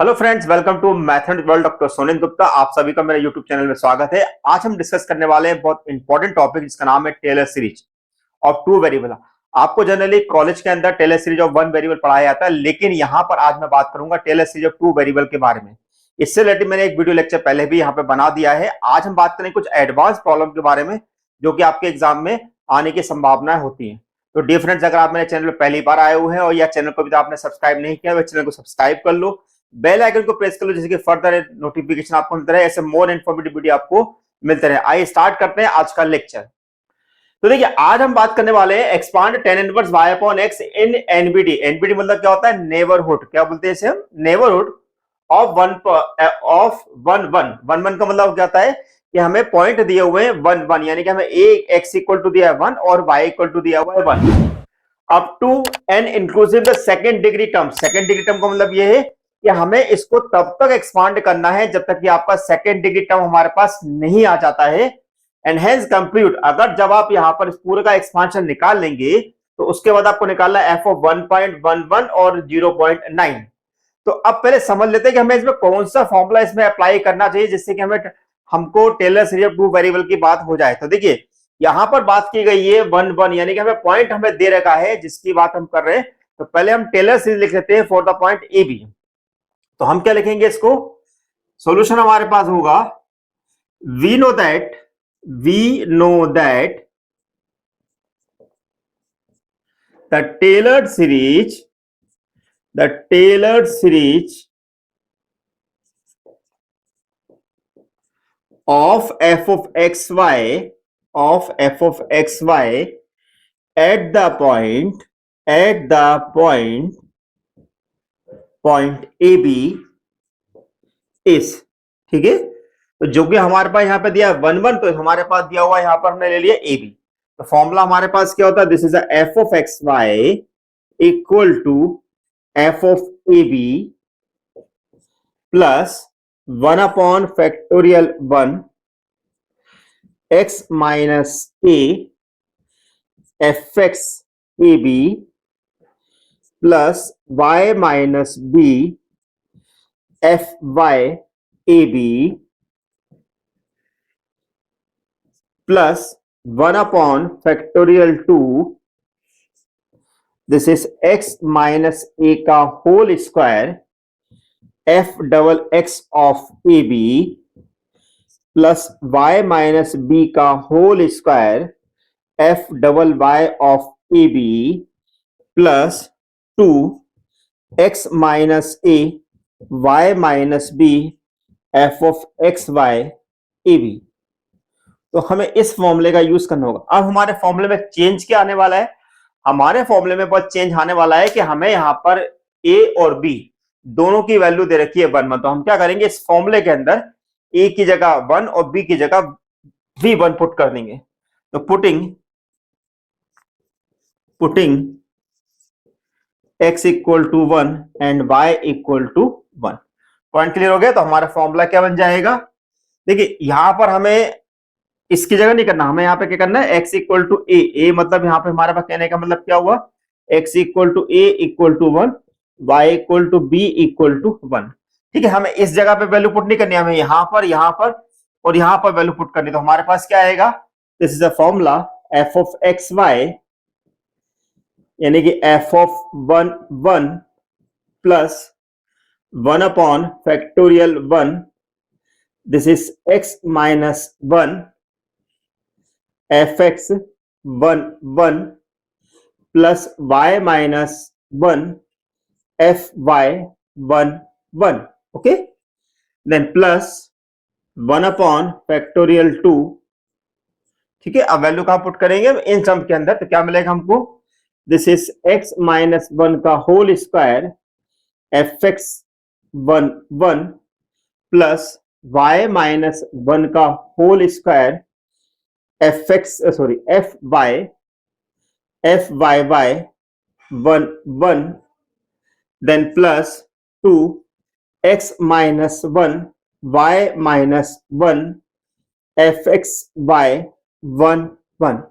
Hello friends, welcome to mathematics world. Doctor Sonen Gupta, आप सभी का मेरे यूट्यूब चैनल में स्वागत है। आज हम डिस्कस करने वाले हैं बहुत इंपॉर्टेंट टॉपिक जिसका नाम है Taylor series of two variable. आपको जनरली कॉलेज के अंदर Taylor series of one variable पढ़ाया जाता है, लेकिन यहाँ पर आज मैं बात करूंगा Taylor series of two variable के बारे में। इससे रिलेटेड मैंने एक वीडियो लेक्चर पहले भी यहाँ पे बना दिया है। आज हम बात करें कुछ एडवांस प्रॉब्लम के बारे में जो कि आपके एग्जाम में आने की संभावनाएं होती है। तो डियर फ्रेंड्स, अगर आप मेरे चैनल पर पहली बार आए हुए हैं और यह चैनल को भी आपने सब्सक्राइब नहीं किया, वह चैनल को सब्सक्राइब कर लो, बेल आइकन को प्रेस कर लो, जैसे कि फर्दर नोटिफिकेशन आपको मिलता रहे, ऐसे मोर इन्फॉर्मेटिव वीडियो आपको मिलते रहे। आइए स्टार्ट करते हैं आज का लेक्चर। तो देखिए, आज हम बात करने वाले हैं expand tan inverse y upon x इन एनबीडी। एनबीडी मतलब क्या होता है? नेबरहुड। क्या बोलते हैं इसे हम? नेबरहुड ऑफ वन का मतलब क्या होता है कि हमें पॉइंट दिए हुए हैं वन वन, यानी कि हमें x इक्वल टू दिया है वन और y इक्वल टू दिया हुआ है one, up to n inclusive the second degree term. Second degree term का मतलब ये है कि हमें इसको तब तक एक्सपांड करना है जब तक कि आपका सेकेंड डिग्री टर्म हमारे पास नहीं आ जाता है। एंड हेंस कंप्यूट, अगर जब आप यहां पर इस पूरे का एक्सपांशन निकाल लेंगे तो उसके बाद आपको निकालना है f ऑफ 1.11 और 0.9। तो अब पहले समझ लेते हैं कि हमें इसमें कौन सा फॉर्मूला इसमें अप्लाई करना चाहिए जिससे कि हमको Taylor series of two variable की बात हो जाए। तो देखिए, यहां पर बात की गई है वन वन, यानी कि हमें पॉइंट हमें दे रखा है जिसकी बात हम कर रहे हैं। तो पहले हम टेलर सीरीज लिख लेते हैं for the point a b. तो हम क्या लिखेंगे इसको? सॉल्यूशन हमारे पास होगा, we know that the tailored series of f of xy at the point AB is, ठीक है। तो जो कि हमारे पास यहाँ पे दिया है वन वन, तो हमारे पास दिया हुआ यहाँ पर हमने ले लिया ए बी। तो फॉर्मूला हमारे पास क्या होता है? This is F of x Y equal to F of A B plus one upon factorial one X minus A F X A B plus Y minus B F Y A B plus one upon factorial two, this is x minus A का whole square F double X of A B plus Y minus B का whole square F double Y of A B plus two X minus a y minus B f of x y A b. तो हमें इस फॉर्मूले का use करना होगा। अब हमारे फॉर्मूले में चेंज क्या आने वाला है? हमारे फॉर्मूले में बहुत चेंज आने वाला है कि हमें यहां पर ए और बी दोनों की वैल्यू दे रखी है वन वन। तो हम क्या करेंगे, इस फॉर्मूले के अंदर ए की जगह वन और बी की जगह भी वन पुट कर देंगे। तो putting x equal to one and y equal to one. Point clear हो गया? तो हमारा फॉर्मूला क्या बन जाएगा? देखिए, यहां पर हमें इसकी जगह नहीं करना, हमें यहाँ पे क्या करना है, x इक्वल टू ए मतलब यहाँ पे हमारे पास कहने का मतलब क्या हुआ, x equal to a equal to one, y equal to b equal to one. ठीक है, हमें इस जगह पे वैल्यू पुट नहीं करनी, हमें यहाँ पर और यहाँ पर वैल्यू पुट करनी। तो हमारे पास क्या आएगा? This is a formula f of x y, यानी कि f of one one plus one upon factorial one, this is x minus one F x one one plus Y minus one f y one one. Okay, then plus one upon factorial two. ठीक है, अब value कहां put करेंगे इन सम के अंदर? तो क्या मिलेगा हमको? This is x minus one का whole square F x one one plus Y minus one का whole square F Y Y one one, then plus two X minus one Y minus one F x Y one one.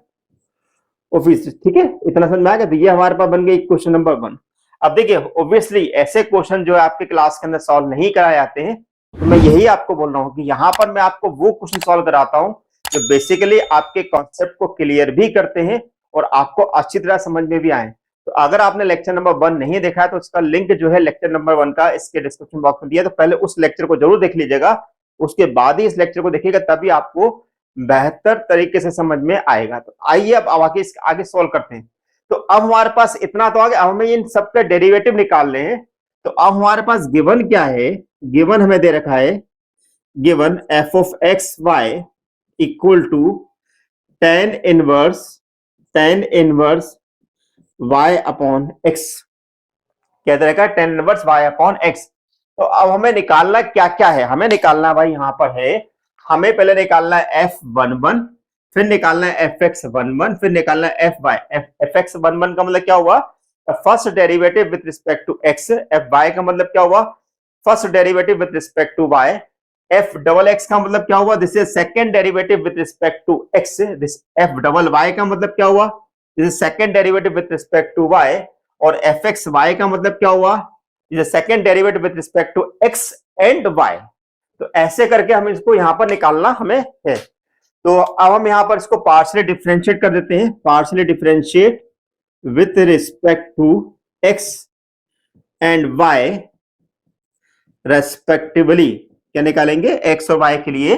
ऑफिस, ठीक है, इतना समझ में आ गया? तो ये हमारे पास बन गई क्वेश्चन नंबर वन। अब देखिए ऑब्वियसली ऐसे क्वेश्चन जो है आपके क्लास के अंदर सॉल्व नहीं कराए जाते हैं, तो मैं यही आपको बोल रहा हूँ कि यहाँ पर मैं आपको वो क्वेश्चन सॉल्व कराता हूँ जो बेसिकली आपके कॉन्सेप्ट को क्लियर भी करते हैं और आपको अच्छी तरह समझ में भी आए। तो अगर आपने लेक्चर नंबर 1 नहीं देखा है तो इसका लिंक जो है लेक्चर नंबर 1 का इसके डिस्क्रिप्शन बॉक्स में दिया, तो पहले उस लेक्चर को जरूर देख लीजिएगा, उसके बाद ही इस लेक्चर को देखिएगा, तभी आपको बेहतर तरीके से समझ में आएगा। तो आइए अब आगे सॉल्व करते हैं। तो अब हमारे पास इतना तो आ गया, अब हमें इन सबके डेरिवेटिव निकालने हैं। तो अब हमारे पास गिवन क्या है, गिवन हमें दे रखा है, given f of x y equal to tan inverse y upon x, क्या दे रखा है, tan inverse y upon x। तो अब हमें निकालना क्या क्या है, हमें निकालना भाई यहां पर है, हमें पहले निकालना है f11, फिर निकालना है fx11, फिर निकालना है fy। fx11 का मतलब क्या हुआ, first derivative with respect to x, fy का मतलब क्या हुआ, first derivative with respect to y, f double x का मतलब क्या हुआ, this is second derivative with respect to x, this f double y का मतलब क्या हुआ, this is second derivative with respect to y, और fxy का मतलब क्या हुआ, this is second derivative with respect to x and y। तो ऐसे करके हम इसको यहां पर निकालना हमें है। तो अब हम यहां पर इसको पार्शियली डिफरेंशिएट कर देते हैं, partially differentiate with respect to x and y respectively, क्या निकालेंगे, x और y के लिए।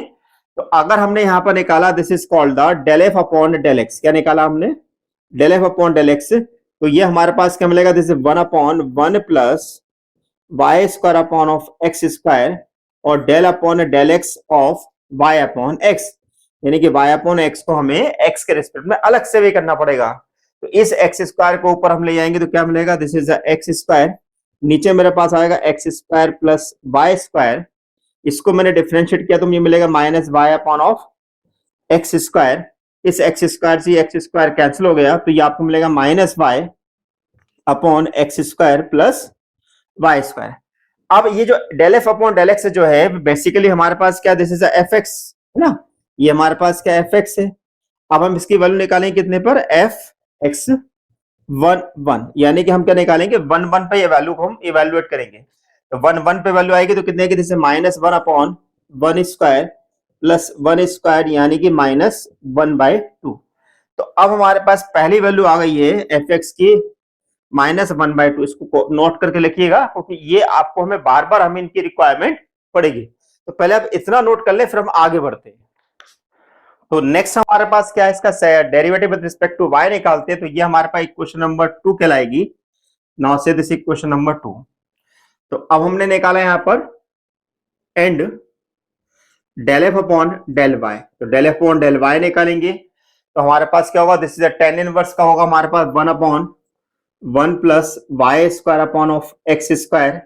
तो अगर हमने यहां पर निकाला, this is called the del F upon del X, क्या निकाला हमने, del F upon del X. तो ये हमारे पास क्या मिलेगा, this is 1 upon 1 plus Y square upon of x square और del upon del X of Y upon X, यानी कि वाई अपॉन एक्स को हमें एक्स के रिस्पेक्ट में अलग से भी करना पड़ेगा। तो इस एक्स स्क्वायर को ऊपर हम ले जाएंगे तो क्या मिलेगा, दिस इज एक्स स्क्वायर, नीचे मेरे पास आएगा x square plus Y square, इसको मैंने डिफरेंशिएट किया तो मुझे मिलेगा minus y upon of x square, इस एक्स स्क्वायर से एक्स स्क्वायर कैंसिल हो गया, तो ये आपको मिलेगा minus y upon x square plus Y square. अब ये जो del F upon del x जो है बेसिकली हमारे पास क्या, दिस इज एफ एक्स है ना, ये हमारे पास क्या एफ एक्स है। अब हम इसकी वैल्यू निकालेंगे कितने पर, एफ एक्स 1 यानी कि हम क्या निकालेंगे, 1 पे ये वैल्यू को हम इवेल्युएट करेंगे। तो 1 पे वैल्यू आएगी तो कितने की, जैसे minus 1 upon 1 square plus 1 square यानी कि माइनस 1/2। तो अब हमारे पास पहली वैल्यू आ गई है एफ एक्स की -1/2, इसको नोट करके लिखिएगा क्योंकि ये आपको हमें बार बार हमें इनकी रिक्वायरमेंट पड़ेगी। तो पहले अब इतना नोट कर ले, फिर हम आगे बढ़ते हैं। तो नेक्स्ट हमारे पास क्या है, इसका derivative with respect to y निकालते हैं। तो ये हमारे पास इक्वेशन नंबर 2 कहलाएगी। नाउ से दिस इक्वेशन नंबर 2। तो अब हमने निकाला यहां पर and del F upon del Y, तो del F upon del Y निकालेंगे तो हमारे पास क्या होगा, दिस इज tan इनवर्स का होगा हमारे पास 1 upon 1 plus Y square upon of x square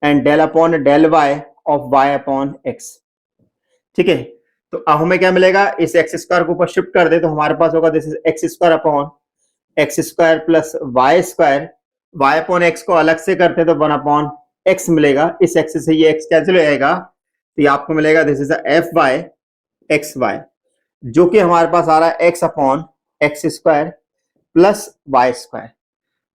and del upon del y of Y upon x. ठीक है, तो अब हमें क्या मिलेगा, इस एक्स स्क्वायर को ऊपर शिफ्ट कर दे तो हमारे पास होगा this is x square upon x square plus Y square, y upon x को अलग से करते तो 1 अपॉन एक्स मिलेगा, इस एक्स से ये एक्स कैंसिल हो जाएगा तो ये आपको मिलेगा this is f y x y, जो कि हमारे पास आ रहा है x upon x square plus Y square.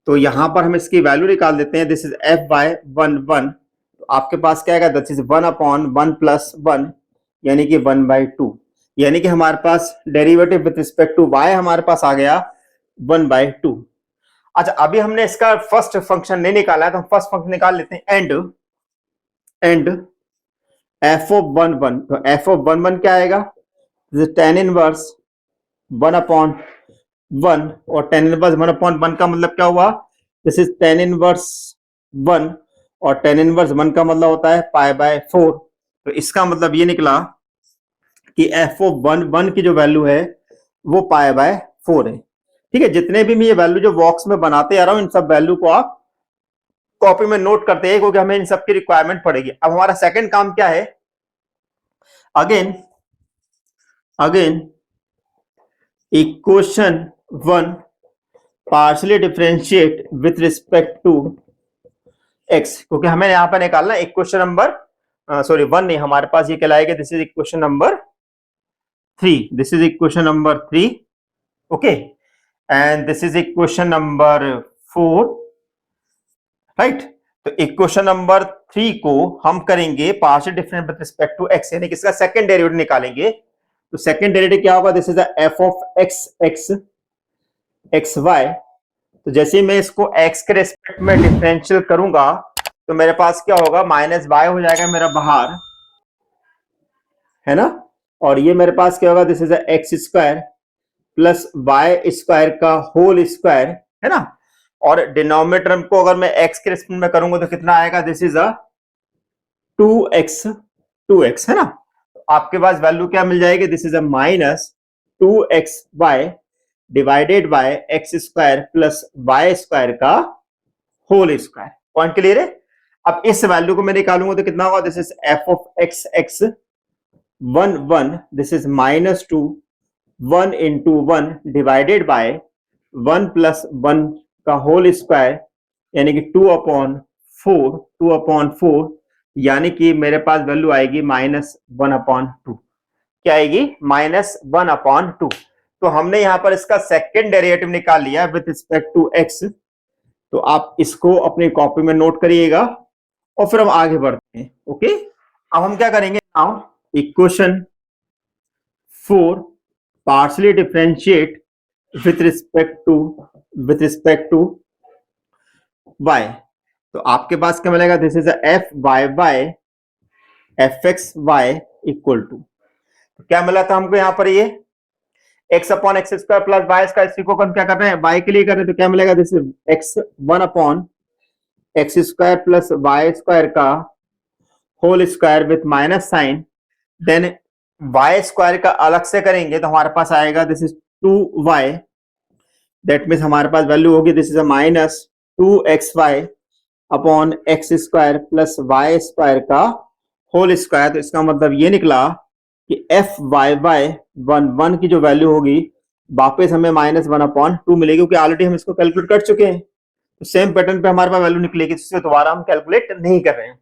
तो यहां पर हम इसकी वैल्यू निकाल देते हैं, दिस इज एफ वाई 1 तो आपके पास क्या आएगा, दिस इज 1 अपॉन 1 प्लस 1 यानी कि 1/2, यानी कि हमारे पास derivative with respect to y हमारे पास आ गया 1/2। अच्छा, अभी हमने इसका फर्स्ट फंक्शन नहीं निकाला है तो हम फर्स्ट फंक्शन निकाल लेते हैं, एंड एफ ऑफ 1 तो एफ ऑफ 1 क्या आएगा, tan इनवर्स 1 अपॉन 1 और tan इनवर्स 1 अपॉन 1 का मतलब क्या हुआ, दिस इज tan इनवर्स 1 और tan इनवर्स 1 का मतलब होता है π/4। तो इसका मतलब ये निकला कि एफ ऑफ 1 की जो वैल्यू है वो π/4 है। ठीक है, जितने भी मैं ये वैल्यू जो बॉक्स में बनाते आ रहा हूं इन सब वैल्यू को आप कॉपी में नोट करते हैं क्योंकि हमें इन सब की रिक्वायरमेंट पड़ेगी। अब हमारा सेकंड काम क्या है, again equation 1 partially differentiate with respect to x, क्योंकि हमें यहां पर निकालना इक्वेशन नंबर 1 नहीं, हमारे पास ये कहलाएगा this is equation number 3, this is equation number 3, okay, and this is equation number 4 right. तो इक्वेशन नंबर 3 को हम करेंगे partial difference with respect to x, यानी कि इसका सेकंड डेरिवेटिव निकालेंगे। तो सेकंड डेरिवेटिव क्या होगा? This is F of x x x y. तो जैसे ही मैं इसको एक्स के रेस्पेक्ट में डिफरेंशियल करूंगा तो मेरे पास क्या होगा? माइनस वाई हो जाएगा मेरा बाहर, है ना। और ये मेरे पास क्या होगा? This is x square plus Y square का होल स्क्वायर, है ना। और डिनोमिनेटर को अगर मैं एक्स के रेस्पेक्ट में करूंगा तो कितना आएगा? दिस इज 2x, है ना। तो आपके पास वैल्यू क्या मिल जाएगी? This is minus 2xy divided by x square plus Y square का होल स्क्वायर। पॉइंट क्लियर है? अब इस वैल्यू को मैं निकालूंगा तो कितना होगा? This is F of x x 1 this is minus 2 1 into 1 divided by 1 plus 1 का होल स्क्वायर, यानी कि 2/4 यानी कि मेरे पास वैल्यू आएगी -1/2। क्या आएगी? -1/2। तो हमने यहां पर इसका सेकंड डेरिवेटिव निकाल लिया विद रिस्पेक्ट टू एक्स। तो आप इसको अपनी कॉपी में नोट करिएगा और फिर हम आगे बढ़ते हैं। ओके, अब हम क्या करेंगे? Now equation 4 partially differentiate with respect to y। तो आपके पास क्या मिलेगा? This is f y by f x Y equal to, क्या मिला था हमको यहां पर? ये x upon x square plus Y square, इसी को हम क्या कर रहे हैं? y के लिए कर रहे हैं। तो क्या मिलेगा? This is x 1 upon x square plus Y square का whole square with minus sign, then y square का अलग से करेंगे तो हमारे पास आएगा this is 2y। That means हमारे पास वैल्यू होगी this is minus 2xy upon x square plus Y square का होल स्क्वायर। तो इसका मतलब ये निकला कि एफ वाई बाय 1 की जो वैल्यू होगी वापस हमें -1/2 मिलेगी, क्योंकि ऑलरेडी हम इसको कैलकुलेट कर चुके हैं। तो सेम पैटर्न पे हमारे पास वैल्यू निकलेगी, जिससे दोबारा हम कैलकुलेट नहीं कर रहे हैं।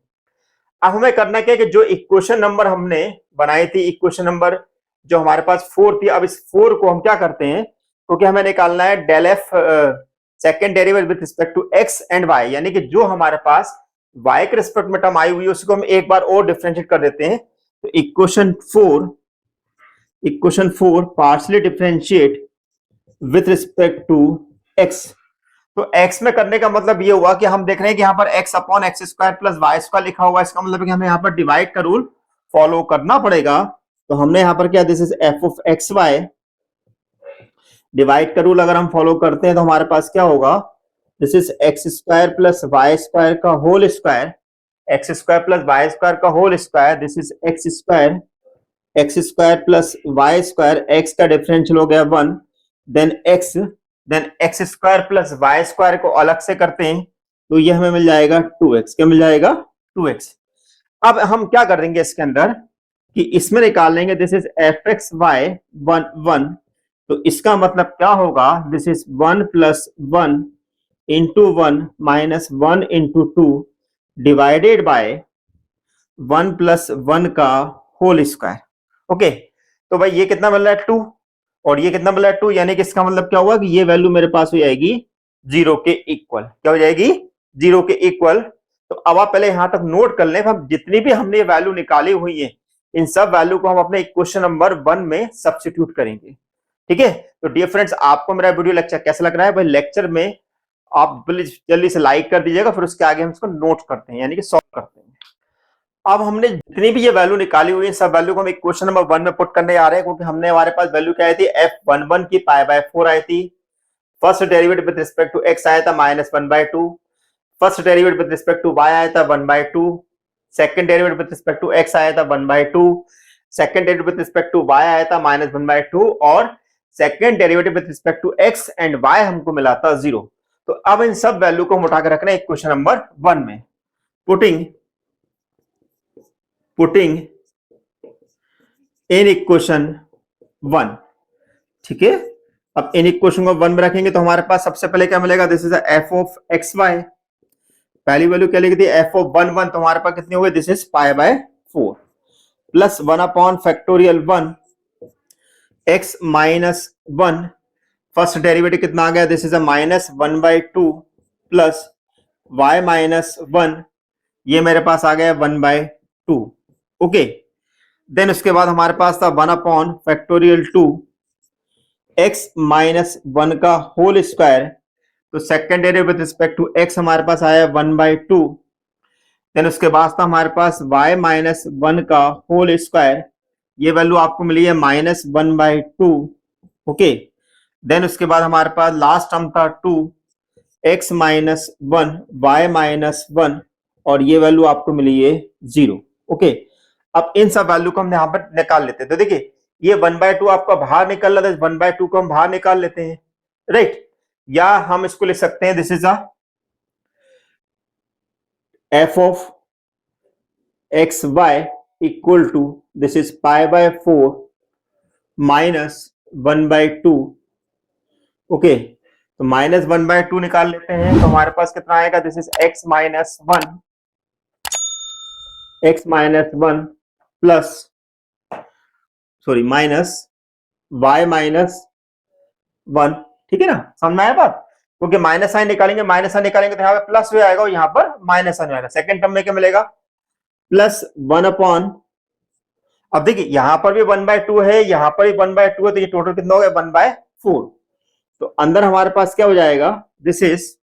अब हमें करना क्या है कि जो इक्वेशन नंबर हमने बनाई थी, इक्वेशन नंबर जो हमारे पास 4 थी, अब इस 4 को हम क्या करते हैं? क्योंकि हमें निकालना है del f second derivative with respect to x and y, यानी कि जो हमारे पास वाई के रिस्पेक्ट में टर्म आई हुई है उसको हम एक बार और डिफरेंशिएट कर देते हैं। तो equation 4 partially differentiate with respect to x. तो एक्स में करने का मतलब ये हुआ कि हम देख रहे हैं कि यहाँ पर x upon x square plus Y square लिखा हुआ है। इसका मतलब कि हमें यहाँ पर डिवाइड का रूल फॉलो करना पड़ेगा। तो हमने यहाँ पर क्या? This is F of x y, divide का रूल अगर हम फॉलो करते हैं तो हमारे पास क्या होगा? This is x square plus Y square का whole square, x square plus Y square का whole square, this is x square plus Y square, x का डिफरेंशियल हो गया 1, then x square plus Y square को अलग से करते हैं तो ये हमें मिल जाएगा 2x। क्या मिल जाएगा? 2x। अब हम क्या कर देंगे इसके अंदर कि इसमें निकाल लेंगे this is f x y 1। तो इसका मतलब क्या होगा? This is 1 plus 1 into 1 minus 1 into 2 divided by 1 plus 1 का होल स्क्वायर। ओके, तो भाई ये कितना मिल रहा है? 2, और ये कितना मिल रहा है? 2, यानी कि इसका मतलब क्या हुआ कि ये वैल्यू मेरे पास हो जाएगी 0 के इक्वल। क्या हो जाएगी? 0 के इक्वल। तो अब आप पहले यहां तक नोट कर लें, हम जितनी भी हमने वैल्यू निकाली हुई है इन सब वैल्यू को हम अपने इक्वेशन नंबर 1 में सब्स्टिट्यूट करेंगे। ठीक है? तो डियर फ्रेंड्स, आपको मेरा वीडियो लेक्चर कैसा लग रहा है? भाई लेक्चर में आप प्लीज जल्दी से लाइक कर दीजिएगा, फिर उसके आगे हम इसको नोट करते हैं, यानी कि सॉल्व करते हैं। अब हमने जितनी भी ये वैल्यू निकाली हुई है सब वैल्यू को हम इक्वेशन नंबर 1 में पुट करने आ रहे हैं, क्योंकि हमने हमारे पास वैल्यू क्या आई थी? f11 की π/4 आई थी। First derivative with respect to x आया था -1/2। First derivative with respect to y आया था 1/2। Second derivative with respect to x आया था 1/2। Second derivative with respect to y आया था -1/2, और second derivative with respect to x and y हमको मिला था 0। तो अब इन सब वैल्यू को हम उठा के रखना है इक्वेशन नंबर 1 में। Putting in equation 1। ठीक है? अब इन इक्वेशन को 1 में रखेंगे तो हमारे पास सबसे पहले क्या मिलेगा? This is F of x y. पहली वैल्यू क्या लिखी थी? एफ ऑफ 1 तो हमारे पास कितनी हो गई? This is π/4 plus 1 upon factorial 1 x minus 1। First derivative कितना आ गया? This is -1/2 plus y minus 1, ये मेरे पास आ गया 1/2। ओके, देन उसके बाद हमारे पास था 1/2 x माइनस 1 का होल स्क्वायर। तो second derivative with respect to x हमारे पास आया 1/2। देन उसके बाद था हमारे पास y माइनस 1 का होल स्क्वायर, ये वैल्यू आपको मिली है -1/2। ओके, देन उसके बाद हमारे पास लास्ट टर्म था 2x माइनस 1 y माइनस 1, और ये वैल्यू आपको मिली है 0। ओके, अब इन सब वैल्यू को हम यहाँ पर निकाल लेते हैं। तो देखिए ये 1/2 आपका बाहर निकल रहा था, 1/2 को हम बाहर निकाल लेते हैं, राइट। या हम इसको लिख सकते हैं this is a f of x Y equal to this is π/4 minus 1/2। Okay, तो -1/2 निकाल लेते हैं, तो हमारे पास कितना आएगा, this is x minus 1 plus sorry minus y minus 1। ठीक है ना, समझ में आया बात। क्योंकि माइनस साइन निकालेंगे तो यहाँ पे प्लस भी आएगा और यहाँ पर माइनस साइन आएगा। सेकंड टर्म में क्या मिलेगा, प्लस 1 अपॉन, अब देखिए यहां पर भी 1/2 है, यहां पर भी 1/2 है, तो ये टोटल कितना हो गया 1/4। तो अंदर हमारे पास क्या हो जाएगा, this is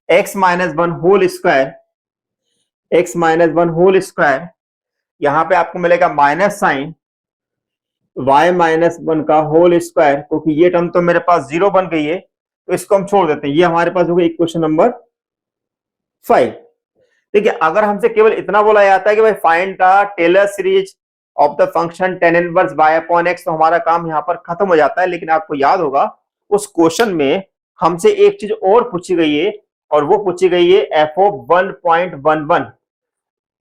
x minus 1 whole square, यहां पे आपको मिलेगा माइनस साइन y माइनस 1 का होल स्क्वायर, क्योंकि ये टर्म तो मेरे पास 0 बन गई है, तो इसको हम छोड़ देते हैं। ये हमारे पास हो गया इक्वेशन नंबर 5। देखिए अगर हमसे केवल इतना बोला जाता है कि भाई find the Taylor series of the function tan inverse y upon x, तो हमारा काम यहां पर खत्म हो जाता है। लेकिन आपको याद होगा उस क्वेश्चन में हमसे एक चीज और पूछी गई है, और वो पूछी गई है f ऑफ 1.11,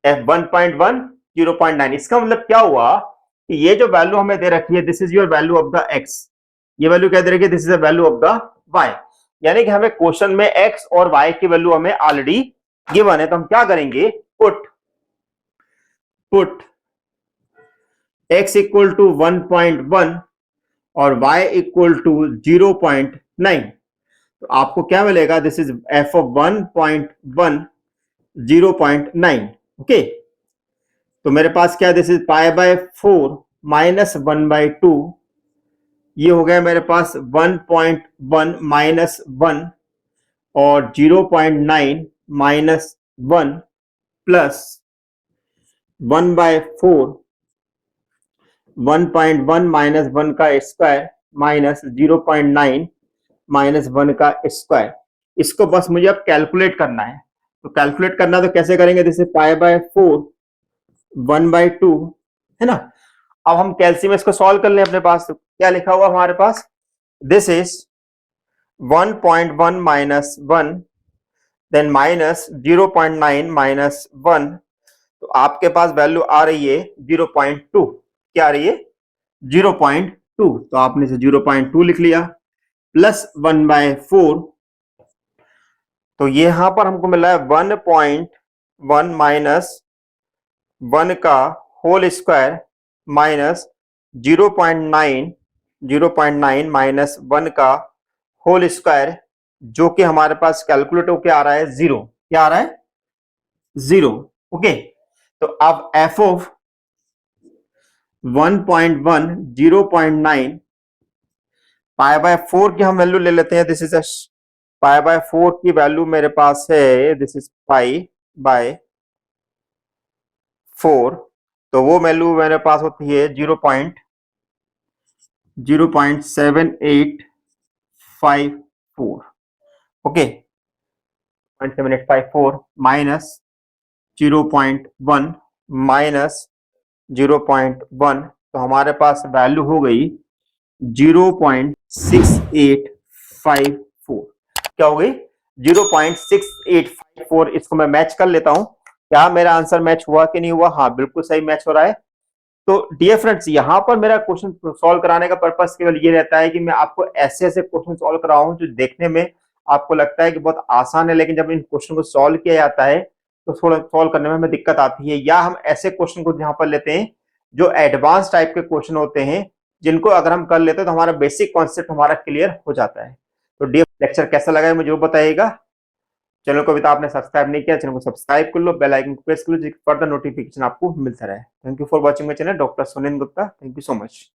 f 1.1 0.9। इसका मतलब क्या हुआ कि ये जो वैल्यू हमें दे रखी है, this is your value of the x, ये वैल्यू क्या दे रखी है, this is the value of the y। यानी कि हमें क्वेश्चन में x और y की वैल्यू हमें ऑलरेडी गिवन है। तो हम क्या करेंगे, पुट x इक्वल टू 1.1 और y इक्वल टू 0.9। तो आपको क्या मिलेगा, this is f of 1.1 0.9। Okay, तो मेरे पास क्या, दिस इज π/4 माइनस 1/2, ये हो गया मेरे पास 1.1 माइनस 1 और 0.9 माइनस 1 प्लस 1/4 1.1 माइनस 1 का स्क्वायर माइनस 0.9 माइनस 1 का स्क्वायर। इसको बस मुझे अब कैलकुलेट करना है। तो कैलकुलेट करना तो कैसे करेंगे, जैसे π/4 1/2 है ना। अब हम कैल्सियम इसको सॉल्व कर लें अपने पास। तो क्या लिखा हुआ हमारे पास, this is 1.1 minus 1 then minus 0.9 minus 1। तो आपके पास वैल्यू आ रही है 0.2। क्या आ रही है, 0.2। तो आपने इसे 0.2 लिख लिया, प्लस 1/4। तो ये यहां पर हमको मिला है 1.1 माइनस 1 का होल स्क्वायर माइनस 0.9 माइनस 1 का होल स्क्वायर, जो कि हमारे पास कैलकुलेट होकर आ रहा है 0। क्या आ रहा है, 0। ओके, तो अब f ऑफ 1.1 0.9 π/4 की हम वैल्यू ले लेते हैं। दिस इज π/4 की वैल्यू मेरे पास है, दिस इज π/4। तो वो वैल्यू मेरे पास होती है 0.7854। ओके, 0.7854 माइनस 0.1 माइनस 0.1, तो हमारे पास वैल्यू हो गई 0.6854। क्या हो गई, 0.6854। इसको मैं मैच कर लेता हूं, क्या मेरा आंसर मैच हुआ कि नहीं हुआ, हाँ बिल्कुल सही मैच हो रहा है। तो डियर फ्रेंड्स, यहां पर मेरा क्वेश्चन सॉल्व कराने का पर्पस केवल ये रहता है कि मैं आपको ऐसे ऐसे क्वेश्चन सॉल्व कराऊं जो देखने में आपको लगता है कि बहुत आसान है, लेकिन जब इन क्वेश्चन को सॉल्व किया जाता है तो थोड़ा सॉल्व करने में हमें दिक्कत आती है। या हम ऐसे क्वेश्चन को यहाँ पर लेते हैं जो एडवांस टाइप के क्वेश्चन होते हैं, जिनको अगर हम कर लेते हैं तो हमारा बेसिक कॉन्सेप्ट हमारा क्लियर हो जाता है। तो डियर, लेक्चर कैसा लगा है मुझे बताइएगा। चैनल को अभी तक आपने सब्सक्राइब नहीं किया, चैनल को सब्सक्राइब कर लो, बेल आइकन को प्रेस कर लो, जिससे फर्दर नोटिफिकेशन आपको मिलता रहे। Thank you for watching my channel, doctor Sunil Gupta. Thank you so much.